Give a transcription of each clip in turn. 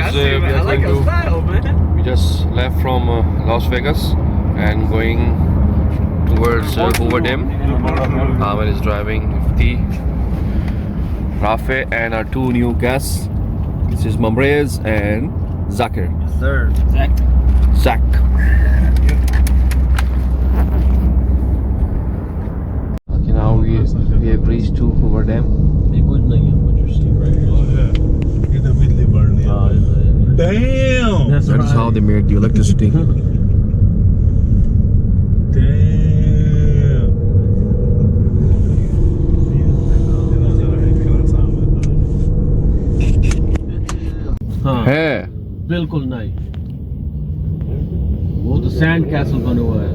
guys, we just left from Las Vegas and going towards Hoover Dam. Ahmed is driving Mufti, Rafe, and our two new guests. This is Mamrez and Zakir. Yes, sir. Zach. Okay, now we have reached to Hoover Dam. What you're seeing right here. Oh yeah. It immediately burned it. Damn! That's That is how they made the electricity. हाँ है बिल्कुल नहीं वो तो sand castle बना हुआ है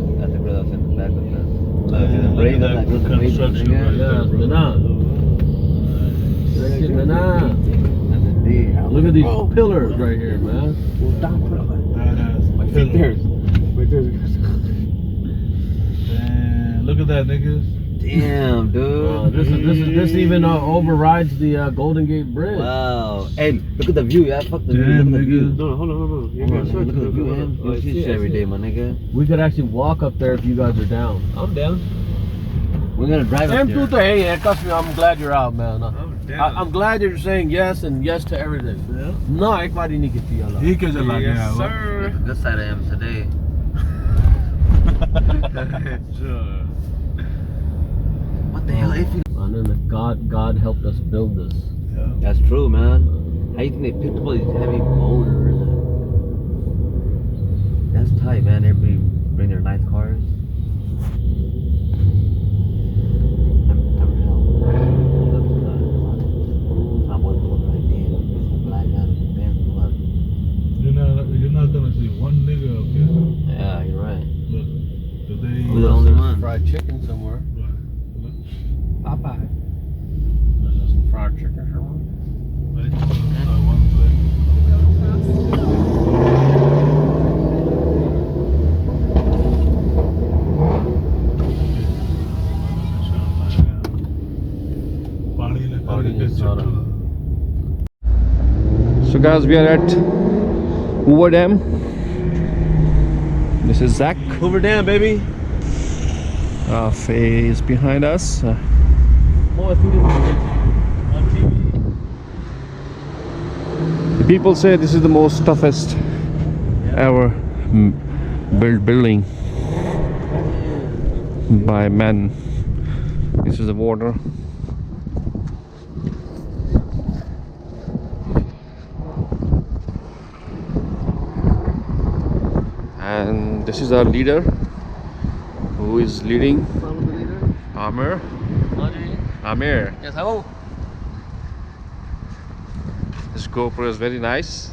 Look at these pillars right here, man. My fingers. Look at that, niggas. Damn, dude. This even overrides the Golden Gate Bridge. Wow. Hey, look at the view, yeah. Fuck the view. Damn, Look at the view. nigga. No, hold on. Look at the view, man. You see this every day, my nigga. We could actually walk up there if you guys are down. I'm down. We're gonna drive up there. Hey, trust me, I'm glad you're out, man. I'm glad you're saying yes and yes to everything. Yeah. No, ek baar hi nahi kiti Allah. He can just like Yes, yeah, sir. Good side I am today. Sure. What the hell? If you... And then God helped us build this. Yeah. That's true, man. How you think they picked up all these heavy boulders? That's tight, man. Everybody bring their nice cars. You're not gonna see one nigga up here. Yeah, you're right. Look, today. We're the only one. Fried chicken somewhere. Look. Popeye. There's some fried chicken somewhere. Wait, one plate. So guys, we are at Hoover Dam. This is Zach. Hoover Dam, baby. Faye is behind us. People say this is the most toughest ever built building by men. This is the water. And this is our leader, who is leading. Amir. Amir. Yes, hello. This GoPro is very nice.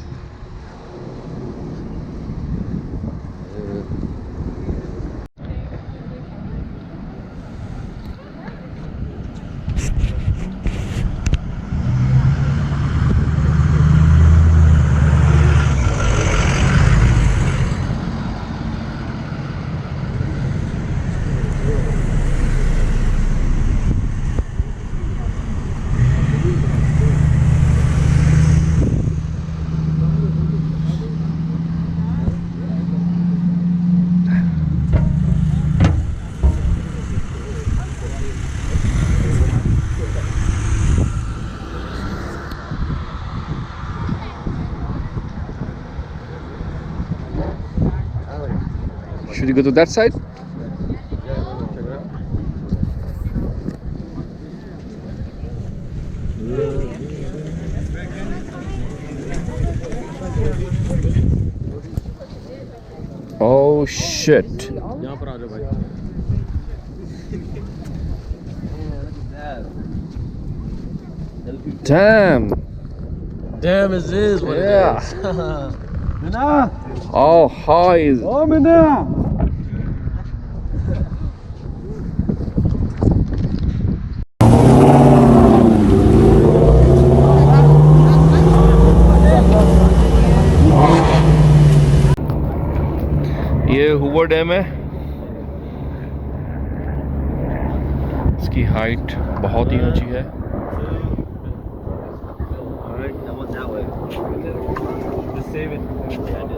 Should you go to that side? Oh shit. Damn. Damn, it is what Yeah. it is. Oh, high is. Oh, Mina. ये Hoover dam है। इसकी height बहुत ही ऊंची है। Alright, that one's that way. save it.